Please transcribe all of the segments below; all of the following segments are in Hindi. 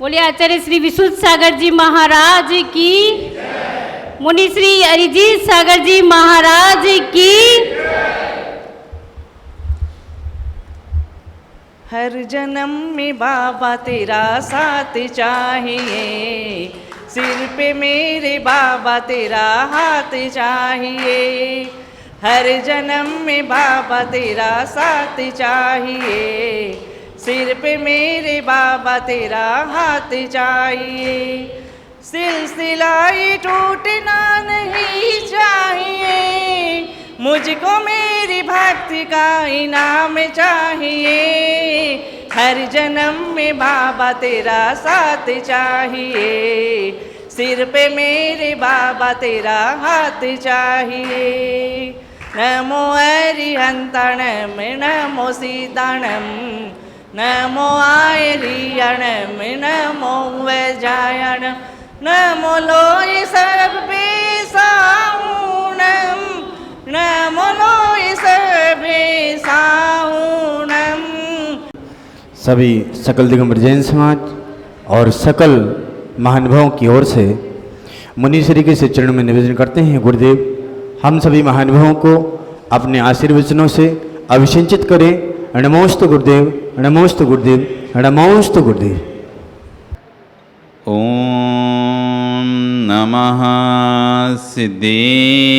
बोलिए आचार्य श्री विशुद्ध सागर जी महाराज की, मुनि श्री अरिजीत सागर जी महाराज की। हर जन्म में बाबा तेरा साथ चाहिए, सिर पे मेरे बाबा तेरा हाथ चाहिए। हर जन्म में बाबा तेरा साथ चाहिए, सिर पे मेरे बाबा तेरा हाथ चाहिए। सिलसिला ये टूटना नहीं चाहिए, मुझको मेरी भक्ति का इनाम चाहिए। हर जन्म में बाबा तेरा साथ चाहिए, सिर पे मेरे बाबा तेरा हाथ चाहिए। नमो अरिहंतणम नमो सीताणम, नमो आयरियणम नमो वैजायणम, नमो लोय सर्वे साऊणम, नमो लोय सर्वे साऊणम। सभी सकल दिगंबर जैन समाज और सकल महानुभावों की ओर से मुनि श्री के चरणों में निवेदन करते हैं, गुरुदेव हम सभी महानुभावों को अपने आशीर्वचनों से अभिषिंचित करें। नमोस्तु गुरुदेव, नमोस्तु गुरुदेव, नमोस्तु गुरुदेव। ओम नमः सिद्धेभ्यः।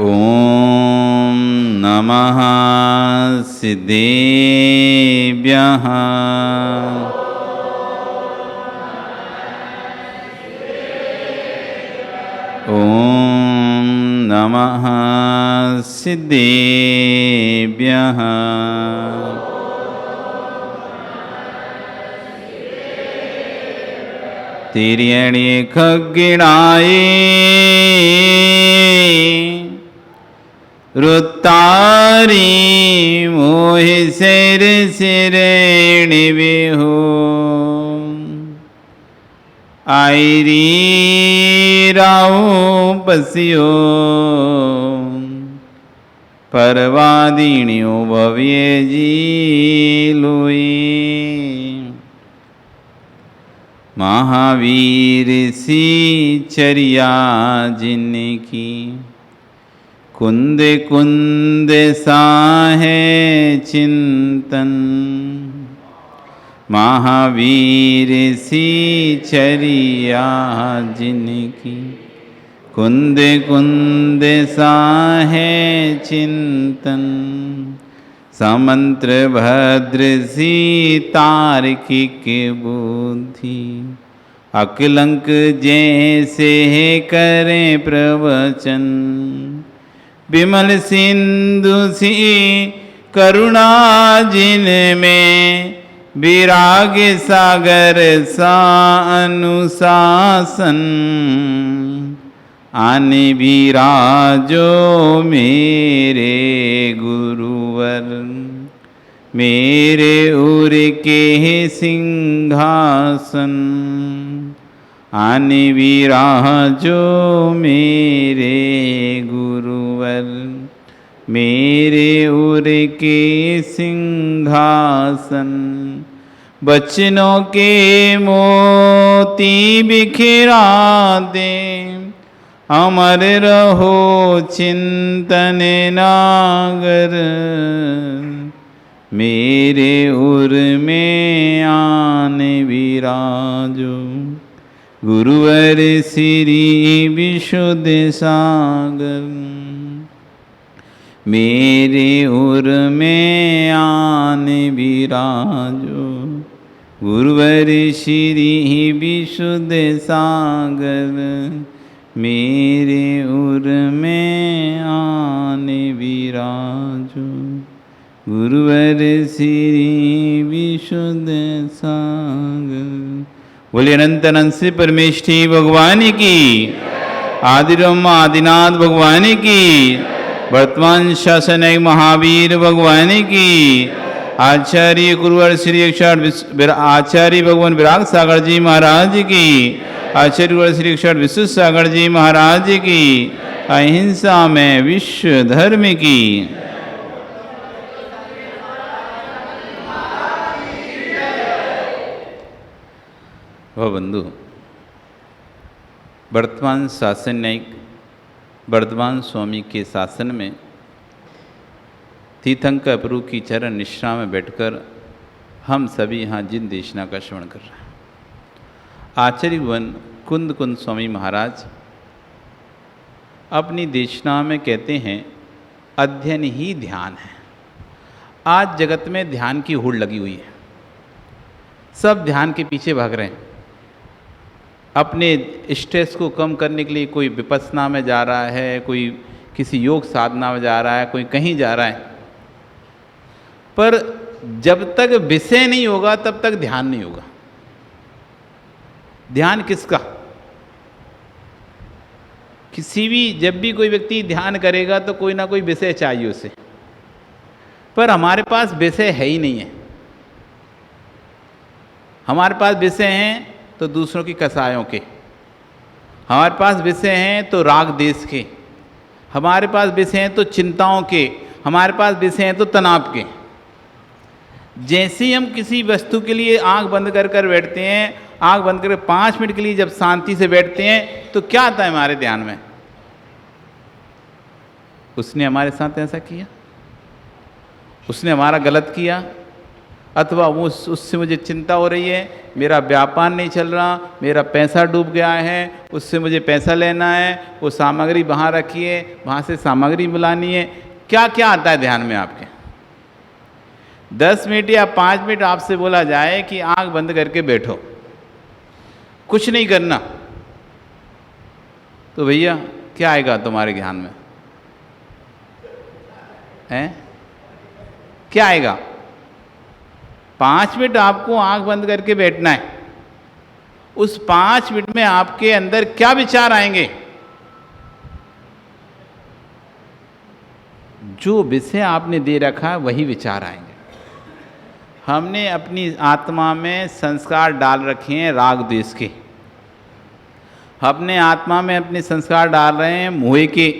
ओम नमः सिद्धेभ्यः। ओम नमः सिद्धेभ्यः। तिर्यणि खग्गिणाये रुत्तारी मोहि सिर सिरेणि विहु, आयरी राहु पसियो परवादिन्यो भव्य जी लोई। महावीर सी चरिया जिनकी, कुंद कुंद साहे चिंतन। महावीर सी चरिया जिनकी, कुंद कुंद साहे चिंतन। समंत्र भद्र सी तार्किक बुद्धि, अकलंक जैसे करें प्रवचन। विमल सिंधु सी करुणा जिनमें, विराग सागर सा अनुशासन। आने विराजो मेरे गुरुवर, मेरे उर के सिंहासन। आने विराजो मेरे गुरुवर, मेरे उर के सिंहासन। बचनों के मोती बिखरा दे, अमर रहो चिंतन नागर। मेरे उर में आने विराजो गुरुवर श्री विशुद्ध सागर। मेरे उर में आने विराजो गुरुवर श्री विशुद्ध सागर। मेरे उर में आने विराजो गुरुवर श्री विशुद्ध सागर। बोलिए अनंत अनंत श्री परमेष्ठी भगवान की, आदिरम आदिनाथ भगवान की, वर्तमान शासन महावीर भगवान की, आचार्य गुरुवर श्री आचार्य भगवान विराग सागर जी महाराज की, आचार्य गुरुवर श्री विशुद्ध सागर जी महाराज की, अहिंसा में विश्व धर्म की। वह बंधु, वर्तमान शासन न्यायिक वर्धमान स्वामी के शासन में तीर्थंकर प्रभु की चरण निष्ठा में बैठकर हम सभी यहाँ जिन देशना का श्रवण कर रहे हैं। आचार्य वन कुंद कुंद स्वामी महाराज अपनी देशना में कहते हैं अध्ययन ही ध्यान है। आज जगत में ध्यान की होड़ लगी हुई है, सब ध्यान के पीछे भाग रहे हैं। अपने स्ट्रेस को कम करने के लिए कोई विपස්සना में जा रहा है, कोई किसी योग साधना में जा रहा है, कोई कहीं जा रहा है। पर जब तक विषय नहीं होगा तब तक ध्यान नहीं होगा। ध्यान किसका? किसी भी जब भी कोई व्यक्ति ध्यान करेगा तो कोई ना कोई विषय चाहिए उसे, पर हमारे पास विषय है ही नहीं है। हमारे पास विषय हैं तो दूसरों की कसायों के, हमारे पास विषय हैं तो राग देश के, हमारे पास विषय हैं तो चिंताओं के, हमारे पास विषय हैं तो तनाव के। जैसे ही हम किसी वस्तु के लिए आंख बंद कर कर बैठते हैं, आंख बंद करके 5 मिनट के लिए जब शांति से बैठते हैं तो क्या आता है हमारे ध्यान में? उसने हमारे साथ ऐसा किया, उसने हमारा गलत किया, अथवा वो उससे मुझे चिंता हो रही है, मेरा व्यापार नहीं चल रहा, मेरा पैसा डूब गया है, उससे मुझे पैसा लेना है, वो सामग्री वहाँ रखी है, वहाँ से सामग्री बुलानी है। क्या क्या आता है ध्यान में आपके? 10 मिनट या 5 मिनट आपसे बोला जाए कि आंख बंद करके बैठो, कुछ नहीं करना, तो भैया क्या आएगा तुम्हारे ध्यान में? हैं? क्या आएगा? 5 मिनट आपको आंख बंद करके बैठना है। उस 5 मिनट में आपके अंदर क्या विचार आएंगे? जो विषय आपने दे रखा है वही विचार आएंगे। हमने अपनी आत्मा में संस्कार डाल रखे हैं राग द्वेष के, अपने आत्मा में अपने संस्कार डाल रहे हैं मोह के,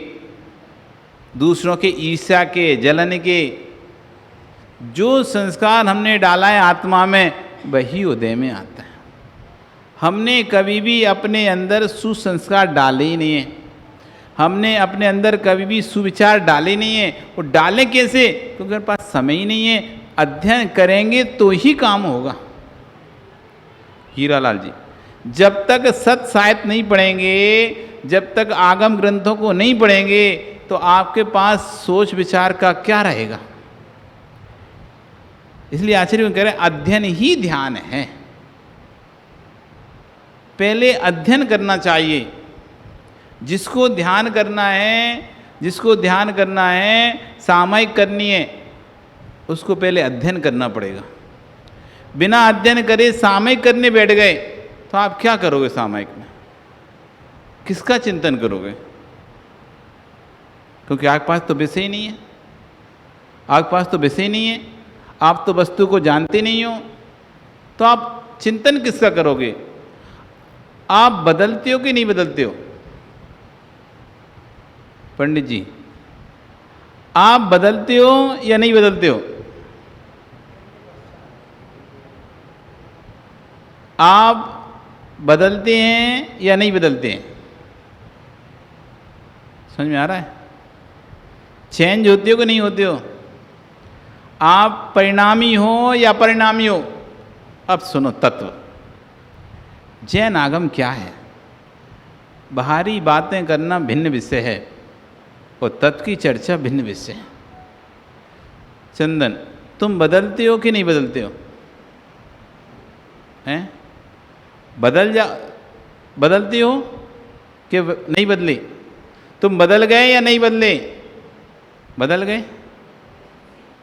दूसरों के ईर्ष्या के, जलन के। जो संस्कार हमने डाला है आत्मा में वही उदय में आता है। हमने कभी भी अपने अंदर सुसंस्कार डाले ही नहीं है, हमने अपने अंदर कभी भी सुविचार डाले नहीं है। वो डालें कैसे? क्योंकि हमारे पास समय ही नहीं है। अध्ययन करेंगे तो ही काम होगा। हीरालाल जी, जब तक सत साहित्य नहीं पढ़ेंगे, जब तक आगम ग्रंथों को नहीं पढ़ेंगे, तो आपके पास सोच विचार का क्या रहेगा? इसलिए आचार्य कह रहे हैं अध्ययन ही ध्यान है। पहले अध्ययन करना चाहिए। जिसको ध्यान करना है, जिसको ध्यान करना है, सामयिक करनी है, उसको पहले अध्ययन करना पड़ेगा। बिना अध्ययन करे सामयिक करने बैठ गए तो आप क्या करोगे? सामयिक में किसका चिंतन करोगे? क्योंकि आपके पास तो विषय ही नहीं है, आपके पास तो विषय नहीं है, आप तो वस्तु को जानते नहीं हो, तो आप चिंतन किसका करोगे? आप बदलते हो कि नहीं बदलते हो? पंडित जी, आप बदलते हो या नहीं बदलते हो? आप बदलते हैं या नहीं बदलते हैं? समझ में आ रहा है? चेंज होते हो कि नहीं होते हो? आप परिणामी हो या परिणामी हो? अब सुनो तत्व। जैन आगम क्या है? बाहरी बातें करना भिन्न विषय है और तत्व की चर्चा भिन्न विषय है। चंदन, तुम बदलते हो कि नहीं बदलते हो? हैं? बदलते हो कि नहीं बदले? तुम बदल गए या नहीं बदले? बदल गए?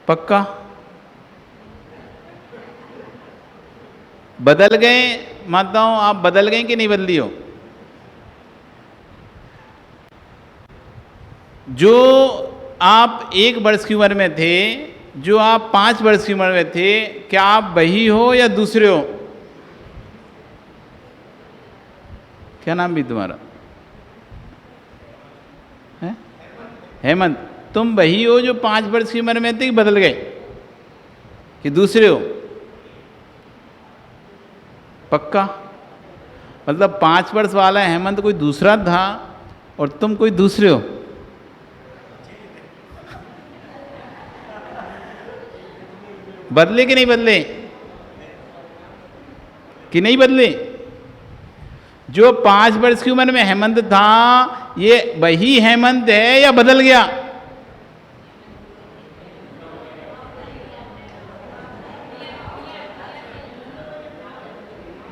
पक्का? बदल गए? माताओं, आप बदल गए कि नहीं बदली हो? जो आप 1 वर्ष की उम्र में थे, जो आप 5 वर्ष की उम्र में थे, क्या आप वही हो या दूसरे हो? क्या नाम भी तुम्हारा? हेमंत, तुम वही हो जो 5 वर्ष की उम्र में थे कि बदल गए कि दूसरे हो? पक्का? मतलब 5 वर्ष वाला हेमंत कोई दूसरा था और तुम कोई दूसरे हो? बदले कि नहीं बदले? कि नहीं बदले? जो 5 वर्ष की उम्र में हेमंत था, ये वही हेमंत है या बदल गया?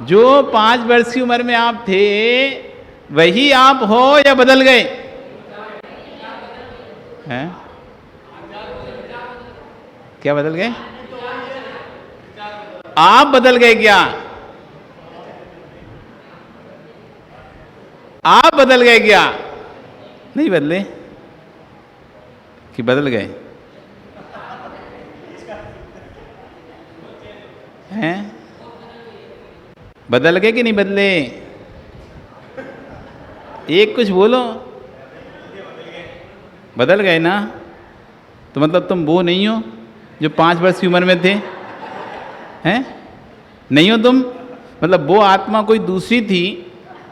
जो 5 वर्ष की उम्र में आप थे, वही आप हो या बदल गए? हैं? क्या बदल गए? आप बदल गए क्या? आप बदल गए क्या? नहीं बदले कि बदल गए? हैं? बदल गए कि नहीं बदले? एक कुछ बोलो। बदल गए ना? तो मतलब तुम वो नहीं हो जो 5 वर्ष की उम्र में थे? हैं? नहीं हो तुम? मतलब वो आत्मा कोई दूसरी थी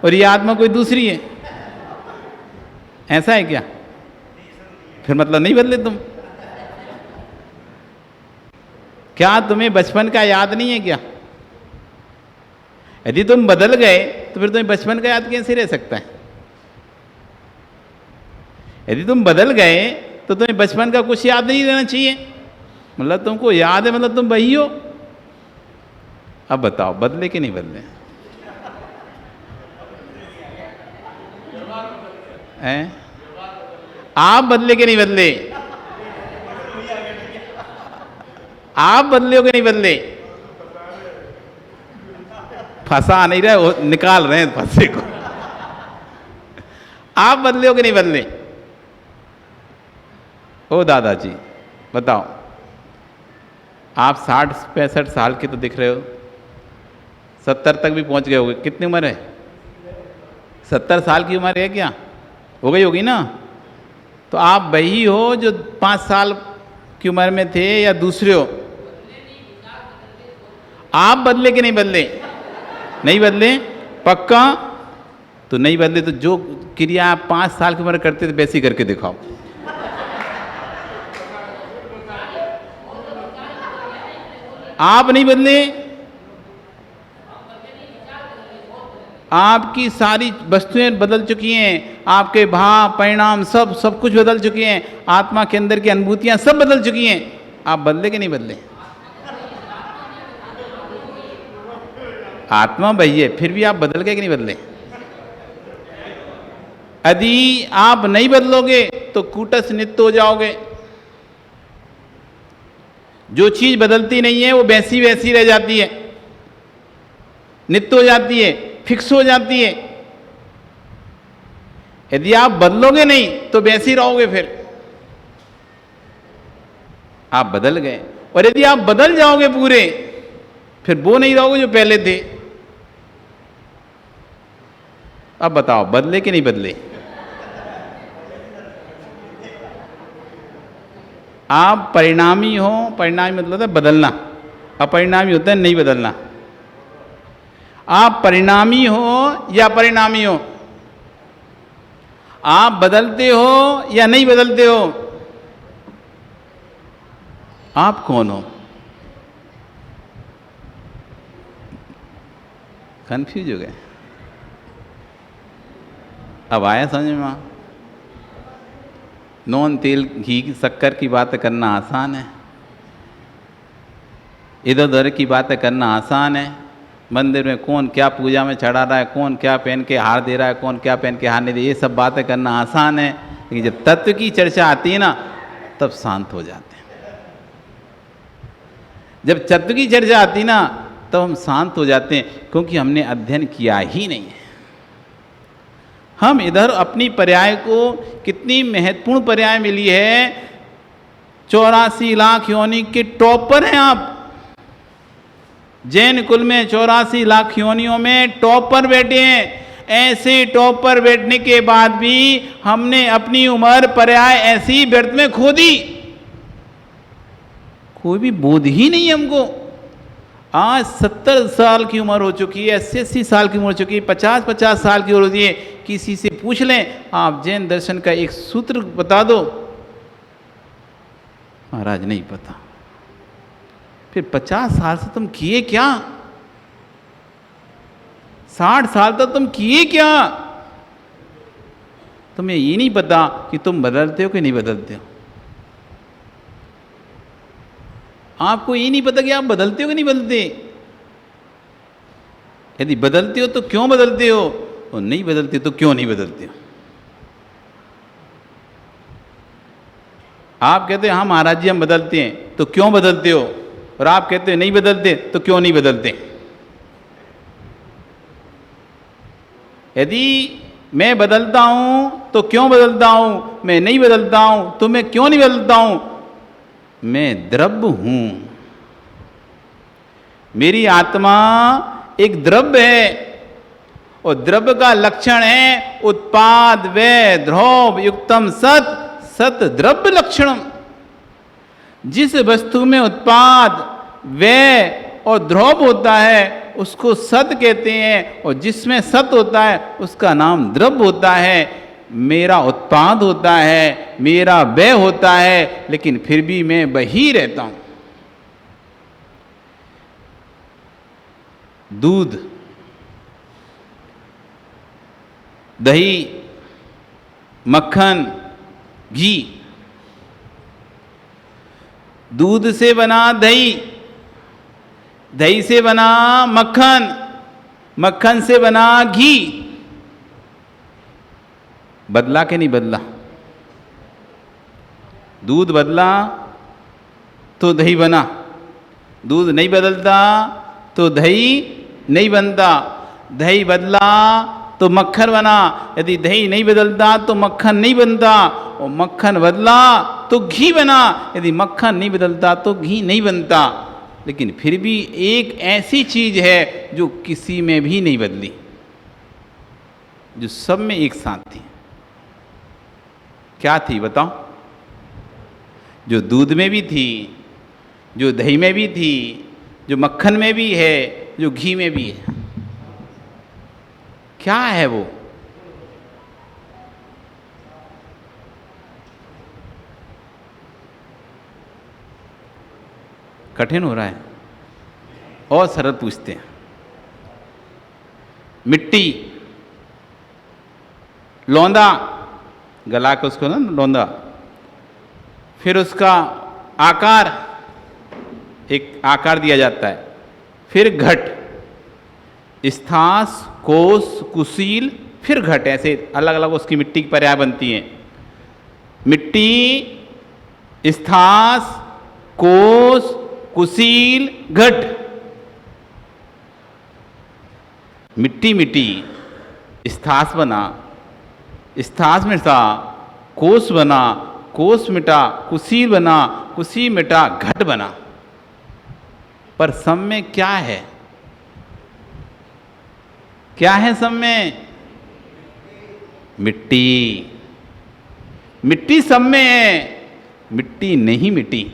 और ये आत्मा कोई दूसरी है, ऐसा है क्या? फिर मतलब नहीं बदले तुम? क्या तुम्हें बचपन का याद नहीं है क्या? यदि तुम बदल गए तो फिर तुम्हें बचपन का याद कैसे रह सकता है? यदि तुम बदल गए तो तुम्हें बचपन का कुछ याद नहीं रहना चाहिए। मतलब तुमको याद है, मतलब तुम वही हो। अब बताओ, बदले कि नहीं बदले? हैं? आप बदले कि नहीं बदले? आप बदले हो कि नहीं बदले? फंसा नहीं रहे, वो निकाल रहे हैं फंसे को। आप बदले हो कि नहीं बदले? ओ दादाजी बताओ, आप 60-65 साल के तो दिख रहे हो, 70 तक भी पहुंच गए होगे। कितनी उम्र है? 70 साल की उम्र है क्या? हो गई होगी ना? तो आप वही हो जो 5 साल की उम्र में थे या दूसरे हो? आप बदले कि नहीं बदले? नहीं बदले? पक्का? तो नहीं बदले तो जो क्रिया आप 5 साल की उम्र करते थे वैसी करके दिखाओ। आप नहीं बदले? आपकी सारी वस्तुएं बदल चुकी हैं, आपके भाव परिणाम सब कुछ बदल चुके हैं, आत्मा के अंदर की अनुभूतियां सब बदल चुकी हैं। आप बदले कि नहीं बदले? आत्मा वही है, फिर भी आप बदल गए कि नहीं बदले? यदि आप नहीं बदलोगे तो कूटस्थ नित्य हो जाओगे। जो चीज बदलती नहीं है वो वैसी वैसी रह जाती है, नित्य हो जाती है, फिक्स हो जाती है। यदि आप बदलोगे नहीं तो वैसे ही रहोगे। फिर आप बदल गए, और यदि आप बदल जाओगे पूरे, फिर वो नहीं रहोगे जो पहले थे। अब बताओ, बदले कि नहीं बदले? आप परिणामी हो, परिणामी मतलब है बदलना, अपरिणामी होता है नहीं बदलना। आप परिणामी हो या परिणामी हो? आप बदलते हो या नहीं बदलते हो? आप कौन हो? कंफ्यूज हो गए? अब आया समझ में? नॉन तेल घी शक्कर की बातें करना आसान है, इधर उधर की बातें करना आसान है। मंदिर में कौन क्या पूजा में चढ़ा रहा है, कौन क्या पहन के हार दे रहा है, कौन क्या पहन के हार नहीं दे, ये सब बातें करना आसान है। लेकिन जब तत्व की चर्चा आती है ना, तब शांत हो जाते हैं। जब तत्व की चर्चा आती है ना, तब हम शांत हो जाते हैं, क्योंकि हमने अध्ययन किया ही नहीं है। हम इधर अपनी पर्याय को, कितनी महत्वपूर्ण पर्याय मिली है, 84 लाख योनि के टॉपर हैं आप। जैन कुल में 84 लाख योनियों में टॉपर बैठे हैं। ऐसे टॉप पर बैठने के बाद भी हमने अपनी उम्र पर्याय ऐसी व्यर्थ में खो दी, कोई भी बोध ही नहीं हमको। आज 70 साल की उम्र हो चुकी है, 80 साल की उम्र हो चुकी है, 50 साल की उम्र होती है। किसी से पूछ लें आप जैन दर्शन का एक सूत्र बता दो, महाराज नहीं पता। फिर 50 साल से तुम किए क्या? 60 साल तक तुम किए क्या? तुम्हें ये नहीं पता कि तुम बदलते हो कि नहीं बदलते हो। आपको ये नहीं पता कि आप बदलते हो कि नहीं बदलते। यदि बदलते हो तो क्यों बदलते हो, और नहीं बदलते तो क्यों नहीं बदलते हो। आप कहते हैं हाँ महाराज जी हम बदलते हैं, तो क्यों बदलते हो, और आप कहते हैं नहीं बदलते तो क्यों नहीं बदलते। यदि मैं बदलता हूं तो क्यों बदलता हूं, मैं नहीं बदलता हूं तो मैं क्यों नहीं बदलता हूं। मैं द्रव्य हूं, मेरी आत्मा एक द्रव्य है, और द्रव्य का लक्षण है उत्पाद वे ध्रुव युक्तम सत, सत द्रव्य लक्षणम। जिस वस्तु में उत्पाद वे और ध्रुव होता है उसको सत कहते हैं, और जिसमें सत होता है उसका नाम द्रव्य होता है। मेरा उत्पाद होता है, मेरा व्यय होता है, लेकिन फिर भी मैं वही रहता हूं। दूध, दही, मक्खन, घी। दूध से बना दही, दही से बना मक्खन, मक्खन से बना घी। बदला कि नहीं बदला? दूध बदला तो दही बना, दूध नहीं बदलता तो दही नहीं बनता। दही बदला तो मक्खन बना, यदि दही नहीं बदलता तो मक्खन नहीं बनता, और मक्खन बदला तो घी बना, यदि मक्खन नहीं बदलता तो घी नहीं बनता। लेकिन फिर भी एक ऐसी चीज है जो किसी में भी नहीं बदली, जो सब में एक साथ थी। क्या थी बताओ? जो दूध में भी थी, जो दही में भी थी, जो मक्खन में भी है, जो घी में भी है। क्या है वो? कठिन हो रहा है, और सरल पूछते हैं। मिट्टी, लौंदा, गला के उसको ना लौंदा, फिर उसका आकार, एक आकार दिया जाता है। फिर घट, स्थास, कोस, कुशील, फिर घट, ऐसे अलग अलग उसकी मिट्टी की पर्याय बनती हैं। मिट्टी, स्थास, कोस, कुशील, घट। मिट्टी मिट्टी, स्थास बना, स्थास मिटा, कोस बना, कोस मिटा, कुशील बना, कुशील मिटा, घट बना। पर सब में क्या है? क्या है सब में? मिट्टी। मिट्टी सब में है, मिट्टी नहीं मिटी।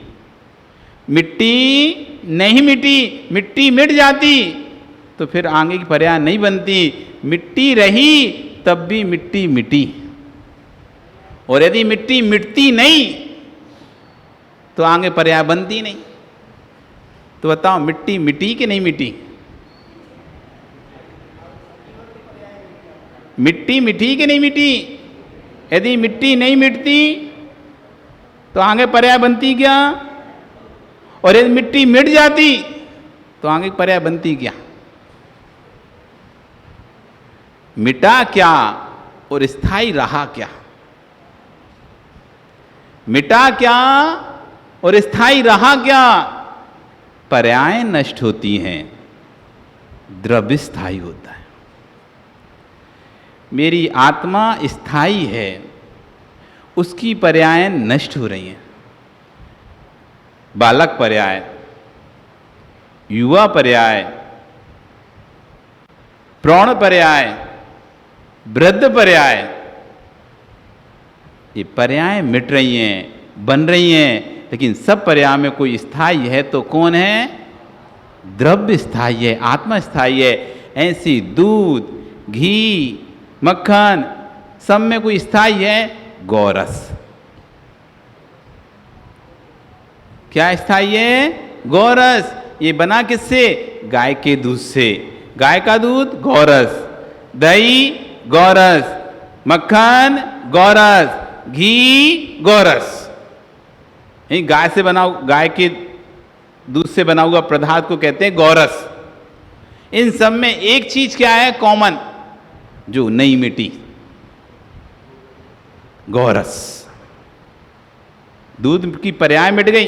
मिट्टी नहीं मिटी, मिट्टी मिट जाती तो फिर आगे की पर्याय नहीं बनती। मिट्टी रही तब भी मिट्टी मिटी, और यदि मिट्टी मिटती नहीं तो आगे पर्याय बनती नहीं। तो बताओ मिट्टी मिटी कि नहीं मिटी? मिट्टी मिटी कि नहीं मिटी? यदि मिट्टी नहीं मिटती तो आगे पर्याय बनती क्या? और यदि मिट्टी मिट जाती तो आगे पर्याय बनती क्या? मिटा क्या और स्थायी रहा क्या? मिटा क्या और स्थायी रहा क्या? पर्याय नष्ट होती हैं, द्रव्य स्थायी होता है। मेरी आत्मा स्थायी है, उसकी पर्याय नष्ट हो रही हैं। बालक पर्याय, युवा पर्याय, प्रौढ़ पर्याय, वृद्ध पर्याय, ये पर्याय मिट रही हैं, बन रही हैं, लेकिन सब पर्याय में कोई स्थायी है तो कौन है? द्रव्य स्थायी है, आत्मा स्थायी है। ऐसी दूध, घी, मक्खन, सब में कोई स्थायी है? गौरस। क्या स्थायी है? गौरस। ये बना किससे? गाय के दूध से। गाय का दूध गौरस, दही गौरस, मक्खन गौरस, घी गौरस। गाय से बना, गाय के दूध से बना हुआ पदार्थ को कहते हैं गौरस। इन सब में एक चीज क्या है कॉमन, जो नहीं मिटी? गौरस। दूध की पर्याय मिट गई,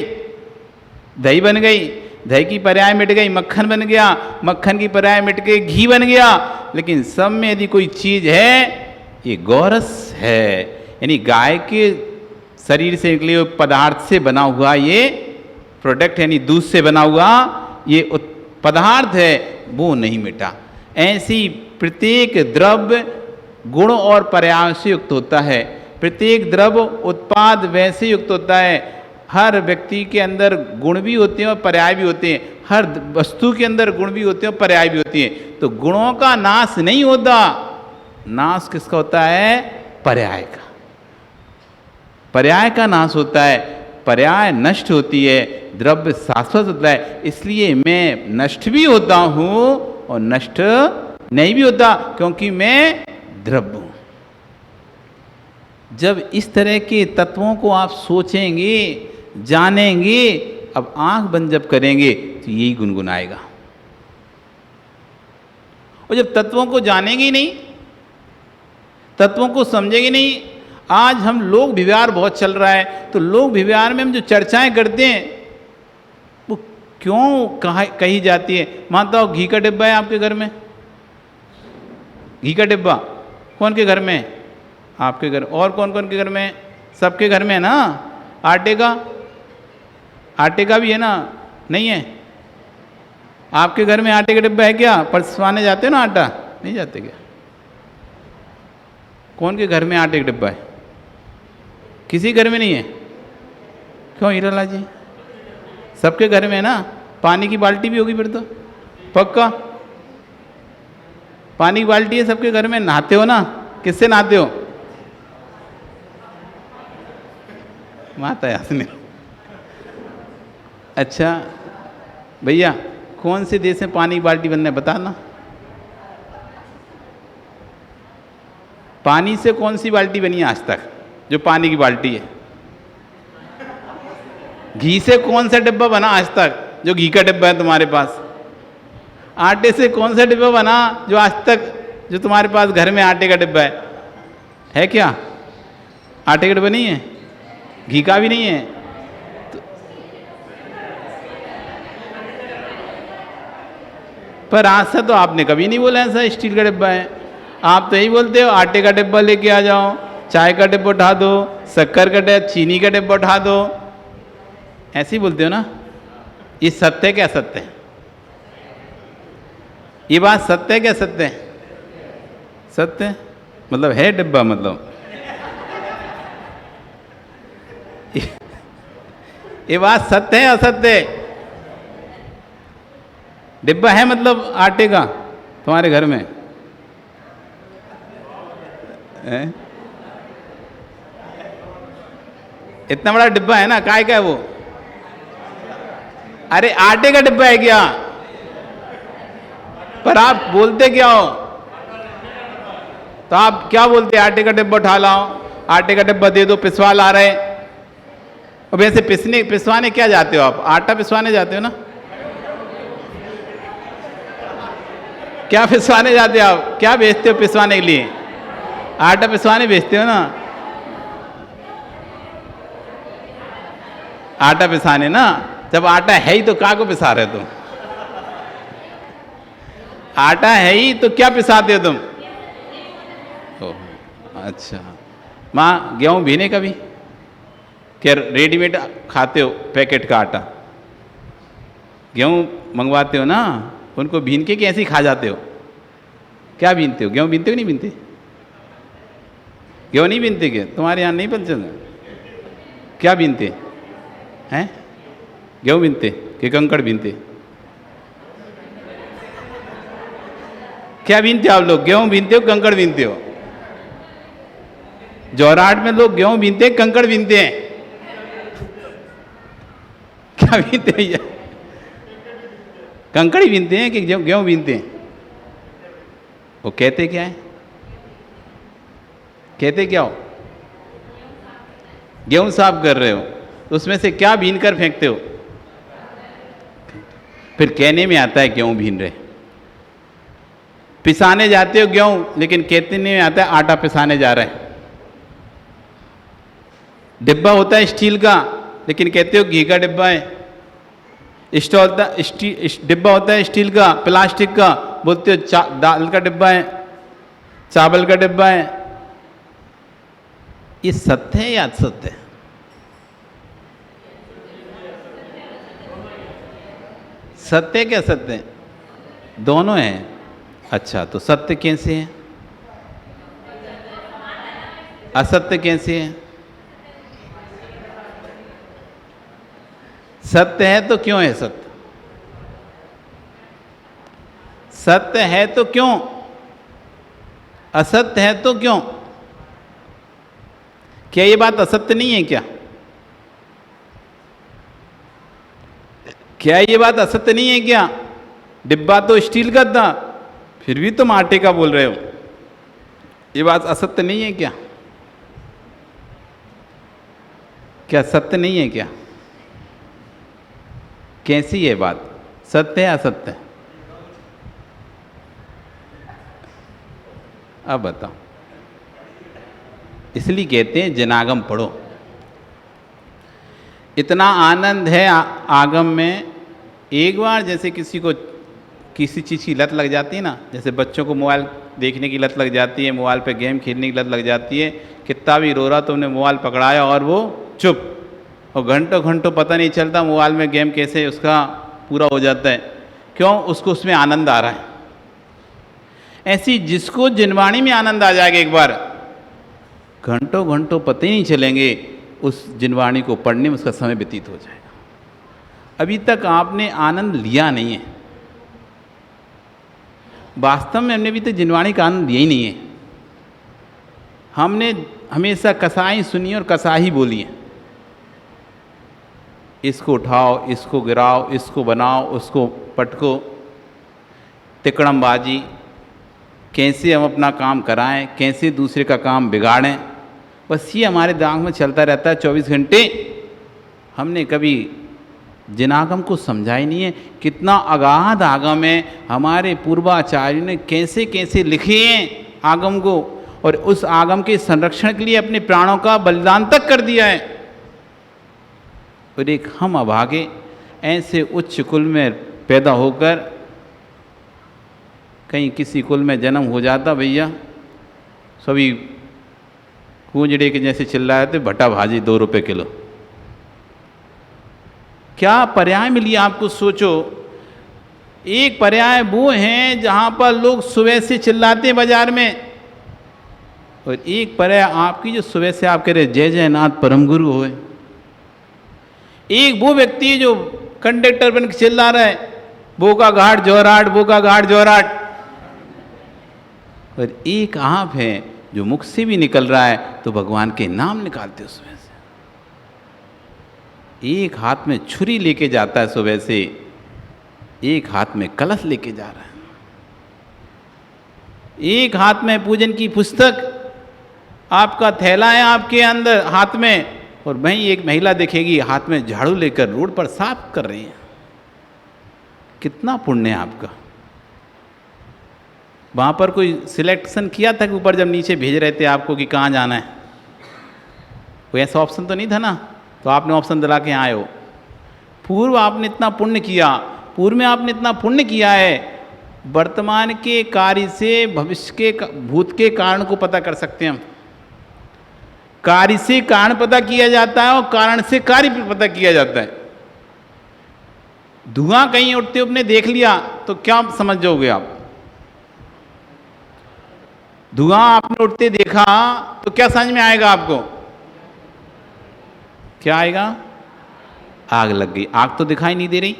दही बन गई, दही की पर्याय मिट गई, मक्खन बन गया, मक्खन की पर्याय मिट गई, घी बन गया। लेकिन सब में यदि कोई चीज है, ये गौरस है। यानी गाय के शरीर से निकले हुए पदार्थ से बना हुआ ये प्रोडक्ट, यानी दूध से बना हुआ ये पदार्थ है, वो नहीं मिटा। ऐसी प्रत्येक द्रव्य गुण और पर्याय से युक्त होता है। प्रत्येक द्रव्य उत्पाद वैसे युक्त होता है। हर व्यक्ति के अंदर गुण भी होते हैं और पर्याय भी होते हैं। हर वस्तु के अंदर गुण भी होते हैं और पर्याय भी होती हैं। तो गुणों का नाश नहीं होता, नाश किसका होता है? पर्याय का। पर्याय का नाश होता है, पर्याय नष्ट होती है, द्रव्य शाश्वत होता है। इसलिए मैं नष्ट भी होता हूं और नष्ट नहीं भी होता, क्योंकि मैं द्रव्य हूं। जब इस तरह के तत्वों को आप सोचेंगे, जानेंगे, अब आंख बंद जब करेंगे तो यही गुनगुनाएगा। और जब तत्वों को जानेंगे ही नहीं, तत्वों को समझेंगे नहीं। आज हम लोक व्यवहार बहुत चल रहा है, तो लोक व्यवहार में हम जो चर्चाएं करते हैं वो क्यों कही जाती है? मानता हो घी का डिब्बा है आपके घर में, घी का डिब्बा कौन के घर में? आपके घर। और कौन कौन के घर में? सबके घर में है ना। आटे का, आटे का भी है ना? नहीं है? आपके घर में आटे का डिब्बा है क्या? परसवाने जाते हो ना आटा? नहीं जाते क्या? कौन के घर में आटे का डिब्बा है? किसी घर में नहीं है? क्यों हीरालाल जी? सबके घर में है ना। पानी की बाल्टी भी होगी फिर तो, पक्का पानी की बाल्टी है सबके घर में। नहाते हो ना? किससे नहाते हो? माता यासने। अच्छा भैया, कौन से देश में पानी की बाल्टी बनना है बताना। पानी से कौन सी बाल्टी बनी है आज तक जो पानी की बाल्टी है? घी से कौन सा डिब्बा बना आज तक जो घी का डिब्बा है तुम्हारे पास? आटे से कौन सा डिब्बा बना जो आज तक जो तुम्हारे पास घर में आटे का डिब्बा है क्या? आटे का डिब्बा नहीं है, घी का भी नहीं है। पर आज से तो आपने कभी नहीं बोला ऐसा स्टील का डिब्बा है। आप तो यही बोलते हो आटे का डिब्बा लेके आ जाओ, चाय का डिब्बा उठा दो, शक्कर का डिब्बा, चीनी का डिब्बा उठा दो, ऐसे ही बोलते हो ना। ये सत्य है क्या? सत्य है? ये बात सत्य है क्या? सत्य है? सत्य मतलब है डिब्बा, मतलब ये बात सत्य है असत्य है? डिब्बा है मतलब आटे का तुम्हारे घर में है? इतना बड़ा डिब्बा है ना, काय का है वो? अरे आटे का डिब्बा है क्या? पर आप बोलते क्या हो? तो आप क्या बोलते? आटे का डिब्बा उठा लाओ, आटे का डिब्बा दे दो, पिसवा ला रहे। और वैसे पिसवाने क्या जाते हो आप? आटा पिसवाने जाते हो ना? क्या पिसवाने जाते हो आप? क्या बेचते हो पिसवाने के लिए? आटा पिसवाने बेचते हो ना? आटा पिसाने ना। जब आटा है ही तो क्या को पिसा रहे तुम? आटा है ही तो क्या पिसाते हो तुम? अच्छा, माँ गेहूं भीने का भी क्या रेडीमेड खाते हो? पैकेट का आटा गेहूं मंगवाते हो ना, उनको भीन के कैसे खा जाते हो? क्या भीनते हो? गेहूं भीनते हो नहीं भीनते? गेहूँ नहीं बीनते क्या? तुम्हारे यहाँ नहीं बनते? क्या बीनते हैं? गेहूँ बीनते कि कंकड़ बीनते? क्या बीनते आप लोग? गेहूँ बीनते हो कंकड़ बीनते हो? जोराट में लोग गेहूँ बीनते हैं, कंकड़ बीनते हैं? क्या बीनते हैं भैया? कंकड़ ही बीनते हैं कि गेहूँ बीनते हैं? वो कहते क्या है? कहते क्या हो? गेहूं साफ कर रहे हो, उसमें से क्या बीन कर फेंकते हो? फिर कहने में आता है गेहूं बीन रहे। पिसाने जाते हो गेहूं, लेकिन कहते नहीं आता है आटा पिसाने जा रहा है। डिब्बा होता है स्टील का, लेकिन कहते हो घी का डिब्बा है। डिब्बा होता है स्टील का, प्लास्टिक का, बोलते हो दाल का डिब्बा है, चावल का डिब्बा है। ये सत्य है या असत्य है? सत्य क्या असत्य है? दोनों है। अच्छा, तो सत्य कैसे है? असत्य कैसे है? सत्य है तो क्यों है सत्य? सत्य है तो क्यों? असत्य है तो क्यों? क्या ये बात असत्य नहीं है क्या? क्या ये बात असत्य नहीं है क्या? डिब्बा तो स्टील का था, फिर भी तुम आटे का बोल रहे हो। ये बात असत्य नहीं है क्या? क्या सत्य नहीं है क्या? कैसी है बात? सत्य है असत्य है? अब बताओ। इसलिए कहते हैं जनागम पढ़ो। इतना आनंद है आगम में। एक बार जैसे किसी को किसी चीज़ की लत लग जाती है ना, जैसे बच्चों को मोबाइल देखने की लत लग जाती है, मोबाइल पे गेम खेलने की लत लग जाती है। कितना भी रो रहा, तुमने मोबाइल पकड़ाया और वो चुप, और घंटों घंटों पता नहीं चलता मोबाइल में गेम कैसे उसका पूरा हो जाता है। क्यों? उसको उसमें आनंद आ रहा है। ऐसी जिसको जिनवाणी में आनंद आ जाएगा एक बार, घंटों घंटों पता ही नहीं चलेंगे, उस जिनवाणी को पढ़ने में उसका समय व्यतीत हो जाएगा। अभी तक आपने आनंद लिया नहीं है। वास्तव में हमने अभी तक जिनवाणी का आनंद लिया ही नहीं है। हमने हमेशा कसाई सुनी और कसाही बोली है। इसको उठाओ, इसको गिराओ, इसको बनाओ, उसको पटको, तिकड़मबाजी, कैसे हम अपना काम कराएं, कैसे दूसरे का काम बिगाड़ें, बस ये हमारे दिमाग में चलता रहता है 24 घंटे। हमने कभी जिनागम को समझा ही नहीं है। कितना अगाध आगम है, हमारे पूर्वाचार्यों ने कैसे कैसे लिखे हैं आगम को, और उस आगम के संरक्षण के लिए अपने प्राणों का बलिदान तक कर दिया है। और एक हम अभागे ऐसे उच्च कुल में पैदा होकर कहीं किसी कुल में जन्म हो जाता, भैया सभी कूंजड़े के जैसे चिल्लाए थे, भट्टा भाजी 2 रुपये किलो। क्या पर्याय मिली आपको? सोचो। एक पर्याय वो हैं जहाँ पर लोग सुबह से चिल्लाते हैं बाजार में, और एक पर्याय आपकी जो सुबह से आप कह रहे जय जय नाथ परम गुरु होए। एक वो व्यक्ति है जो कंडक्टर बन के चिल्ला रहा है, बोका घाट जोराट, बोका घाट जोराट। और एक आप है जो मुख से भी निकल रहा है तो भगवान के नाम निकालते हो सुबह से। एक हाथ में छुरी लेके जाता है सुबह से, एक हाथ में कलश लेके जा रहा है, एक हाथ में पूजन की पुस्तक, आपका थैला है आपके अंदर हाथ में, और वहीं एक महिला दिखेगी हाथ में झाड़ू लेकर रोड पर साफ कर रही है। कितना पुण्य है आपका। वहाँ पर कोई सिलेक्शन किया था कि ऊपर जब नीचे भेज रहे थे आपको कि कहाँ जाना है? कोई ऐसा ऑप्शन तो नहीं था ना, तो आपने ऑप्शन दिला के यहाँ आए हो। पूर्व आपने इतना पुण्य किया, पूर्व में आपने इतना पुण्य किया है, वर्तमान के कार्य से भविष्य के भूत के कारण को पता कर सकते हैं हम। कार्य से कारण पता किया जाता है और कारण से कार्य पता किया जाता है। धुआं कहीं उठते आपने देख लिया तो क्या समझ जाओगे आप? धुआं आपने उठते देखा तो क्या समझ में आएगा आपको? क्या आएगा? आग लग गई। आग तो दिखाई नहीं दे रही,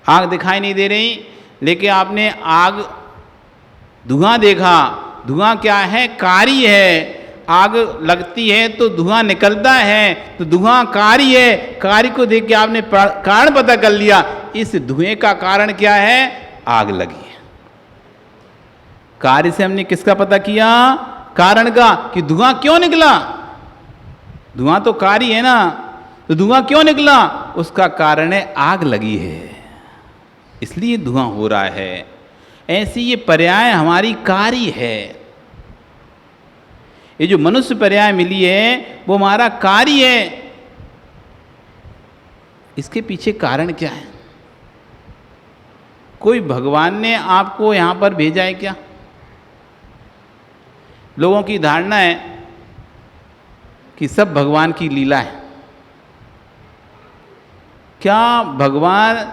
आग दिखाई नहीं दे रही, लेकिन आपने आग धुआं देखा। धुआं क्या है? कारी है। आग लगती है तो धुआं निकलता है, तो धुआं कारी है। कारी को देख के आपने कारण पता कर लिया, इस धुएं का कारण क्या है? आग लगी है। कार्य से हमने किसका पता किया? कारण का, कि धुआं क्यों निकला। धुआं तो कार्य है ना, तो धुआं क्यों निकला? उसका कारण है आग लगी है, इसलिए धुआं हो रहा है। ऐसी ये पर्याय हमारी कार्य है। ये जो मनुष्य पर्याय मिली है वो हमारा कार्य है। इसके पीछे कारण क्या है? कोई भगवान ने आपको यहां पर भेजा है क्या? लोगों की धारणा है कि सब भगवान की लीला है। क्या भगवान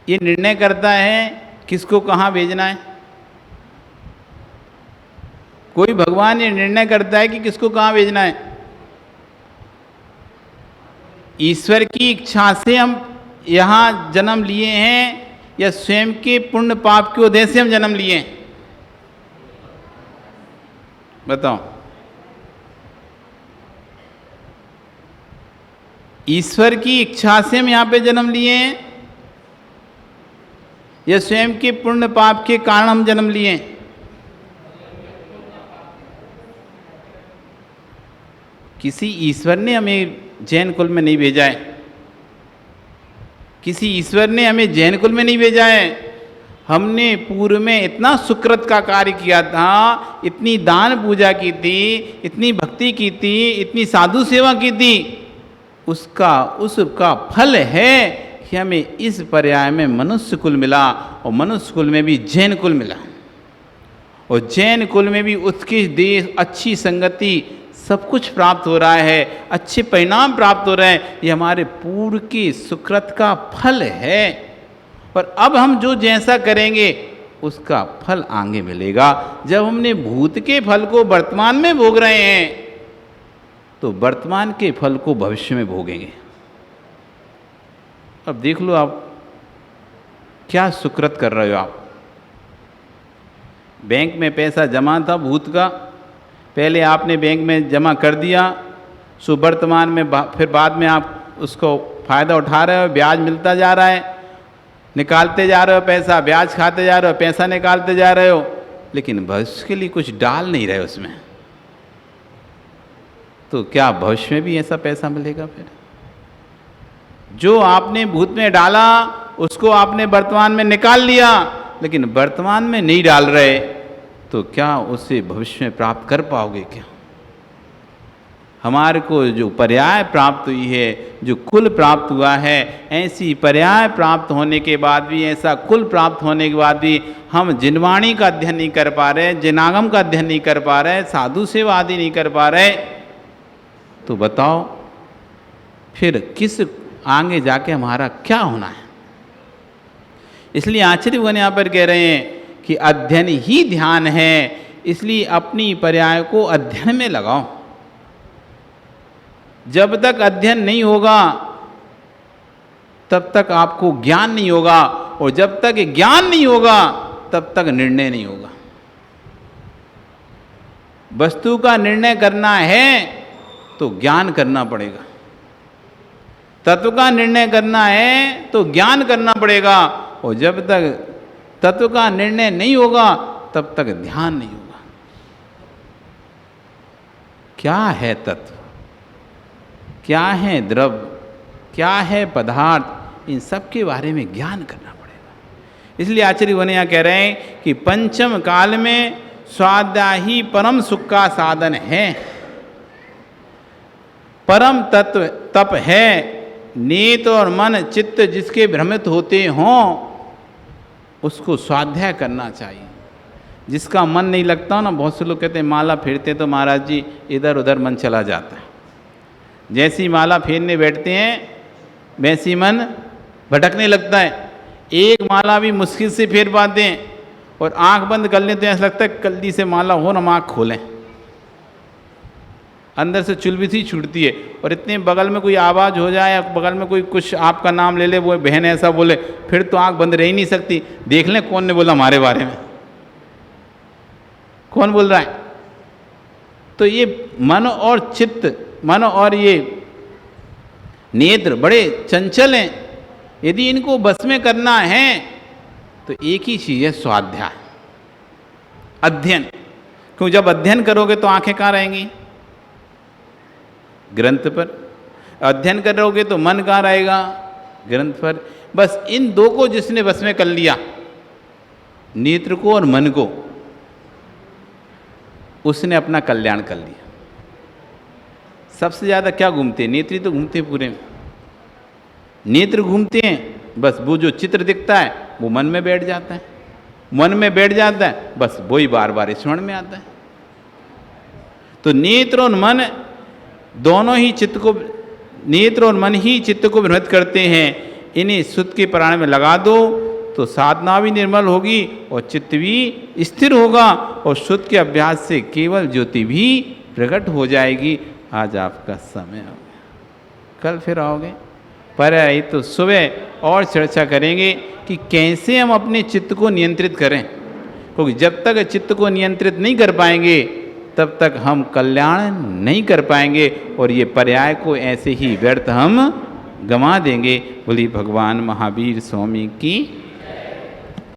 ये निर्णय करता है किसको कहाँ भेजना है? कोई भगवान ये निर्णय करता है कि किसको कहाँ भेजना है? ईश्वर की इच्छा से हम यहाँ जन्म लिए हैं या स्वयं के पुण्य पाप के उद्देश्य से हम जन्म लिए हैं? बताओ। ईश्वर की इच्छा से हम यहाँ पे जन्म लिए हैं या स्वयं के पुण्य पाप के कारण हम जन्म लिए हैं? किसी ईश्वर ने हमें जैन कुल में नहीं भेजा है। किसी ईश्वर ने हमें जैन कुल में नहीं भेजा है। हमने पूर्व में इतना सुकृत का कार्य किया था, इतनी दान पूजा की थी, इतनी भक्ति की थी, इतनी साधु सेवा की थी, उसका फल है कि हमें इस पर्याय में मनुष्य कुल मिला, और मनुष्य कुल में भी जैन कुल मिला, और जैन कुल में भी उसके देश अच्छी संगति सब कुछ प्राप्त हो रहा है, अच्छे परिणाम प्राप्त हो रहे हैं। ये हमारे पूर्व की सुकृत का फल है। पर अब हम जो जैसा करेंगे उसका फल आगे मिलेगा। जब हमने भूत के फल को वर्तमान में भोग रहे हैं तो वर्तमान के फल को भविष्य में भोगेंगे। अब देख लो आप क्या सुकृत कर रहे हो। आप बैंक में पैसा जमा था भूत का, पहले आपने बैंक में जमा कर दिया, सो वर्तमान में फिर बाद में आप उसको फ़ायदा उठा रहे हो, ब्याज मिलता जा रहा है, निकालते जा रहे हो पैसा, ब्याज खाते जा रहे हो, पैसा निकालते जा रहे हो, लेकिन भविष्य के लिए कुछ डाल नहीं रहे उसमें। तो क्या भविष्य में भी ऐसा पैसा मिलेगा? फिर जो आपने भूत में डाला उसको आपने वर्तमान में निकाल लिया, लेकिन वर्तमान में नहीं डाल रहे, तो क्या उससे भविष्य में प्राप्त कर पाओगे? क्या हमारे को जो पर्याय प्राप्त हुई है, जो कुल प्राप्त हुआ है, ऐसी पर्याय प्राप्त होने के बाद भी, ऐसा कुल प्राप्त होने के बाद भी हम जिनवाणी का अध्ययन नहीं कर पा रहे, जिनागम का अध्ययन नहीं कर पा रहे, साधु सेवा आदि नहीं कर पा रहे, तो बताओ फिर किस आगे जाके हमारा क्या होना है? इसलिए आचार्य भगवान यहाँ पर कह रहे हैं कि अध्ययन ही ध्यान है, इसलिए अपनी पर्याय को अध्ययन में लगाओ। जब तक अध्ययन नहीं होगा तब तक आपको ज्ञान नहीं होगा, और जब तक ज्ञान नहीं होगा तब तक निर्णय नहीं होगा। वस्तु का निर्णय करना है तो ज्ञान करना पड़ेगा, तत्व का निर्णय करना है तो ज्ञान करना पड़ेगा, और जब तक तत्व का निर्णय नहीं होगा तब तक ध्यान नहीं होगा। क्या है तत्व, क्या है द्रव्य, क्या है पदार्थ, इन सब के बारे में ज्ञान करना पड़ेगा। इसलिए आचार्य भगवान यहाँ कह रहे हैं कि पंचम काल में स्वाध्याय ही परम सुख का साधन है। परम तत्व तप है, नेत और मन चित्त जिसके भ्रमित होते हों उसको स्वाध्याय करना चाहिए। जिसका मन नहीं लगता ना, बहुत से लोग कहते हैं माला फेरते तो महाराज जी इधर उधर मन चला जाता है। जैसी माला फेरने बैठते हैं वैसी मन भटकने लगता है। एक माला भी मुश्किल से फेर पाते हैं, और आंख बंद कर लें तो ऐसा लगता है जल्दी से माला हो ना, हम आँख खोलें, अंदर से चुलबी सी छूटती है। और इतने बगल में कोई आवाज़ हो जाए या बगल में कोई कुछ आपका नाम ले ले, वो बहन ऐसा बोले, फिर तो आंख बंद रह ही नहीं सकती। देख लें कौन ने बोला हमारे बारे में, कौन बोल रहा है। तो ये मन और चित्त, मन और ये नेत्र बड़े चंचल हैं। यदि इनको बस में करना है तो एक ही चीज़ है, स्वाध्याय, अध्ययन। क्योंकि जब अध्ययन करोगे तो आंखें कहाँ रहेंगी? ग्रंथ पर। अध्ययन करोगे तो मन कहाँ रहेगा? ग्रंथ पर। बस इन दो को जिसने बस में कर लिया, नेत्र को और मन को, उसने अपना कल्याण कर लिया। सबसे ज़्यादा क्या घूमते हैं? नेत्र ही तो घूमते हैं पूरे में। नेत्र घूमते हैं, बस वो जो चित्र दिखता है वो मन में बैठ जाता है, मन में बैठ जाता है, बस वही बार बार स्मरण में आता है। तो नेत्र और मन दोनों ही चित्त को, नेत्र और मन ही चित्त को भ्रमित करते हैं। इन्हें शुद्ध के प्राण में लगा दो तो साधना भी निर्मल होगी और चित्त भी स्थिर होगा और शुद्ध के अभ्यास से केवल ज्योति भी प्रकट हो जाएगी। आज आपका समय हो गया, कल फिर आओगे। पर आई तो सुबह और चर्चा करेंगे कि कैसे हम अपने चित्त को नियंत्रित करें, क्योंकि जब तक चित्त को नियंत्रित नहीं कर पाएंगे तब तक हम कल्याण नहीं कर पाएंगे और ये पर्याय को ऐसे ही व्यर्थ हम गंवा देंगे। बोली भगवान महावीर स्वामी की